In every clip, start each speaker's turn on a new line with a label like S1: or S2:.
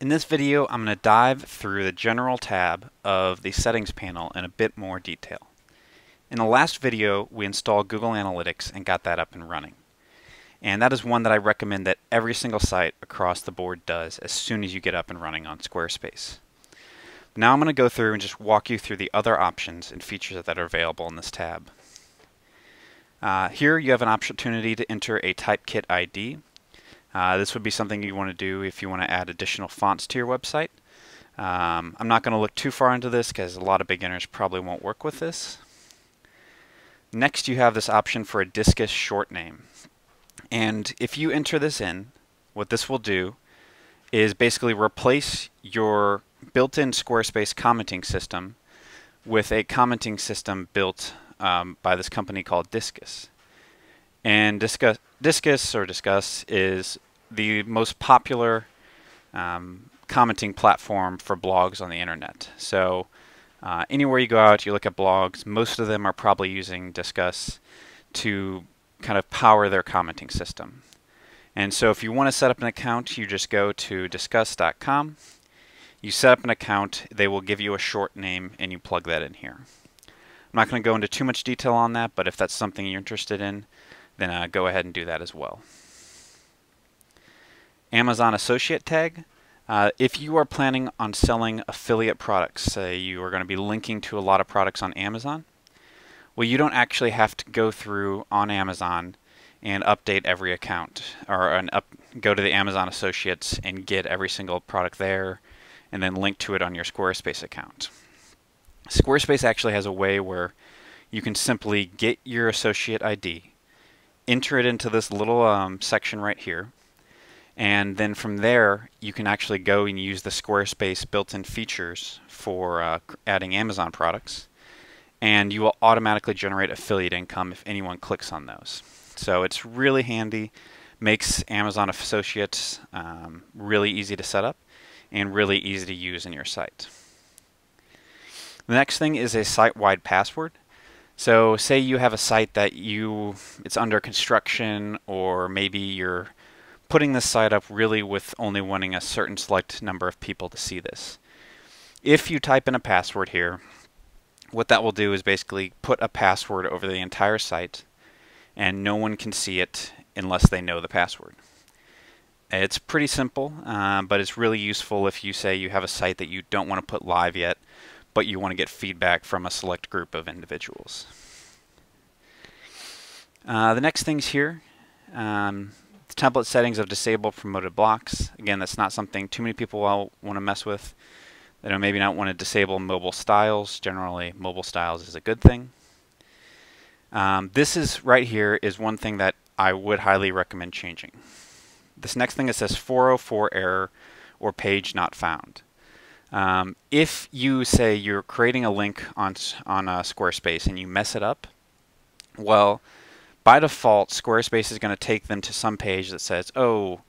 S1: In this video, I'm going to dive through the general tab of the settings panel in a bit more detail. In the last video, we installed Google Analytics and got that up and running. And that is one that I recommend that every single site across the board does as soon as you get up and running on Squarespace. Now I'm going to go through and just walk you through the other options and features that are available in this tab. Here you have an opportunity to enter a Typekit ID. This would be something you want to do if you want to add additional fonts to your website. I'm not going to look too far into this because a lot of beginners probably won't work with this. Next, you have this option for a Discus short name. And if you enter this in, what this will do is basically replace your built-in Squarespace commenting system with a commenting system built by this company called Discus. And Discus is the most popular commenting platform for blogs on the internet. So anywhere you go out, you look at blogs, most of them are probably using Discus to kind of power their commenting system. And so if you want to set up an account, you just go to discuss.com. You set up an account, they will give you a short name, and you plug that in here. I'm not going to go into too much detail on that, but if that's something you're interested in, then go ahead and do that as well. Amazon Associate Tag. If you are planning on selling affiliate products, say you are going to be linking to a lot of products on Amazon, well, you don't actually have to go through on Amazon and update every account, or go to the Amazon Associates and get every single product there and then link to it on your Squarespace account. Squarespace actually has a way where you can simply get your associate ID, enter it into this little section right here, and then from there you can actually go and use the Squarespace built-in features for adding Amazon products, and you will automatically generate affiliate income if anyone clicks on those. So it's really handy, makes Amazon Associates really easy to set up and really easy to use in your site. The next thing is a site-wide password. So say you have a site that it's under construction, or maybe you're putting this site up really with only wanting a certain select number of people to see this. If you type in a password here, what that will do is basically put a password over the entire site, and no one can see it unless they know the password. It's pretty simple, but it's really useful if you say you have a site that you don't want to put live yet, but you want to get feedback from a select group of individuals. The next things here, the template settings of disabled promoted blocks. Again, that's not something too many people will want to mess with. They don't maybe not want to disable mobile styles. Generally, mobile styles is a good thing. This is right here is one thing that I would highly recommend changing. This next thing, it says 404 error or page not found. If you say you're creating a link on Squarespace and you mess it up, well, by default, Squarespace is going to take them to some page that says, "Oh,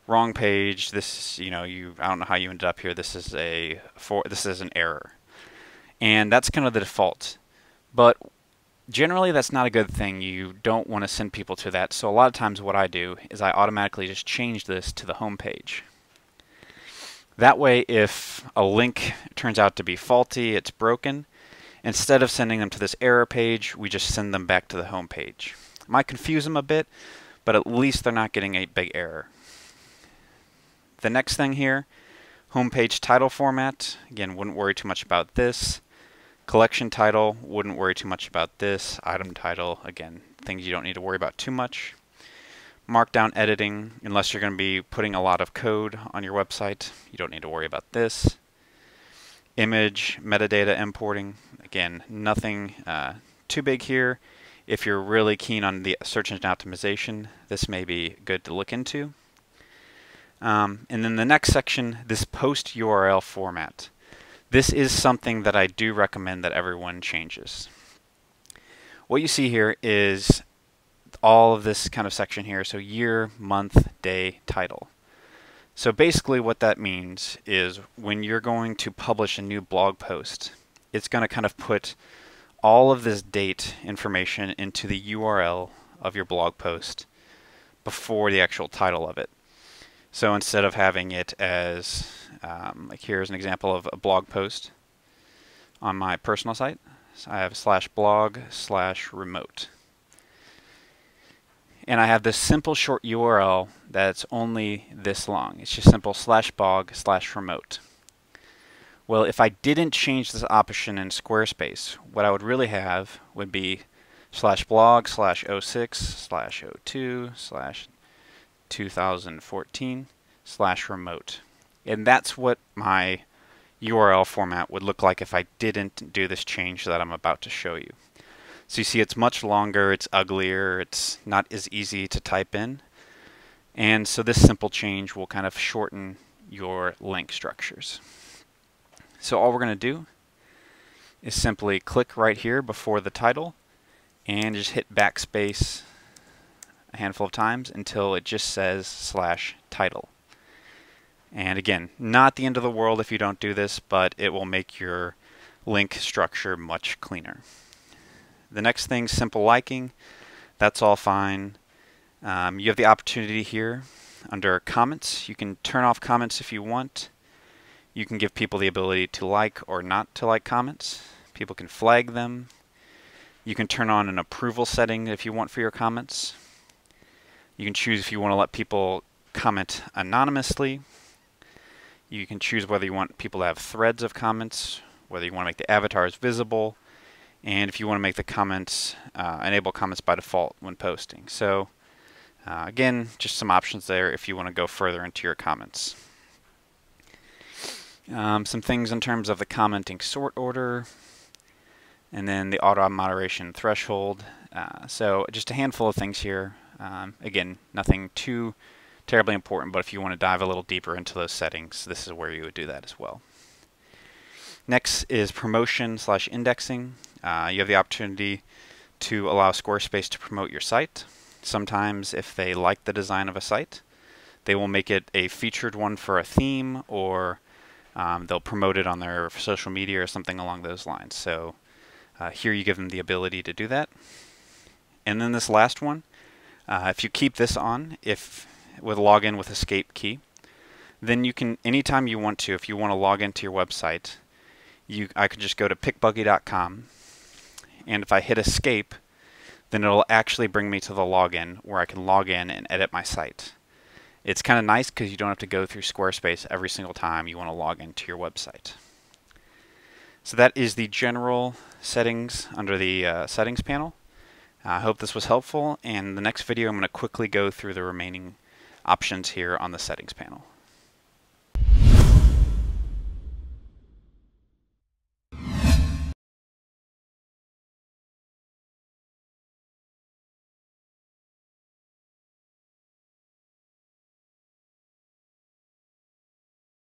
S1: wrong page. This, I don't know how you ended up here. This is an error," and that's kind of the default. But generally, that's not a good thing. You don't want to send people to that. So a lot of times, what I do is I automatically just change this to the home page. That way, if a link turns out to be faulty, it's broken, instead of sending them to this error page, we just send them back to the home page. It might confuse them a bit, but at least they're not getting a big error. The next thing here, homepage title format. Again, wouldn't worry too much about this. Collection title, wouldn't worry too much about this. Item title, again, things you don't need to worry about too much. Markdown editing, unless you're going to be putting a lot of code on your website, you don't need to worry about this. Image, metadata importing, again, nothing too big here. If you're really keen on the search engine optimization, this may be good to look into. And then the next section, this post URL format. This is something that I do recommend that everyone changes. What you see here is all of this kind of section here, so year, month, day, title. So basically what that means is when you're going to publish a new blog post, it's going to kind of put all of this date information into the URL of your blog post before the actual title of it. So instead of having it as Like here's an example of a blog post on my personal site. So I have /blog/remote. And I have this simple short URL that's only this long. It's just simple /blog/remote. Well, if I didn't change this option in Squarespace, what I would really have would be /blog/06/02/2014/remote. And that's what my URL format would look like if I didn't do this change that I'm about to show you. So you see it's much longer, it's uglier, it's not as easy to type in. And so this simple change will kind of shorten your link structures. So all we're going to do is simply click right here before the title and just hit backspace a handful of times until it just says /title. And again, not the end of the world if you don't do this, but it will make your link structure much cleaner. The next thing, simple liking, that's all fine. You have the opportunity here under comments. You can turn off comments if you want. You can give people the ability to like or not to like comments. People can flag them. You can turn on an approval setting if you want for your comments. You can choose if you want to let people comment anonymously. You can choose whether you want people to have threads of comments, whether you want to make the avatars visible, and if you want to make the comments, enable comments by default when posting. So again, just some options there if you want to go further into your comments. Some things in terms of the commenting sort order, and then the auto moderation threshold. So just a handful of things here. Again, nothing too terribly important, but if you want to dive a little deeper into those settings, this is where you would do that as well. Next is promotion/indexing. You have the opportunity to allow Squarespace to promote your site. Sometimes if they like the design of a site, they will make it a featured one for a theme, or they'll promote it on their social media or something along those lines. So here you give them the ability to do that. And then this last one, if you keep this on, with login with escape key, then you can, anytime you want to, if you want to log into your website, I could just go to pickbuggy.com, and if I hit escape, then it'll actually bring me to the login where I can log in and edit my site. It's kind of nice because you don't have to go through Squarespace every single time you want to log into your website. So that is the general settings under the settings panel. I hope this was helpful, and in the next video I'm going to quickly go through the remaining options here on the settings panel.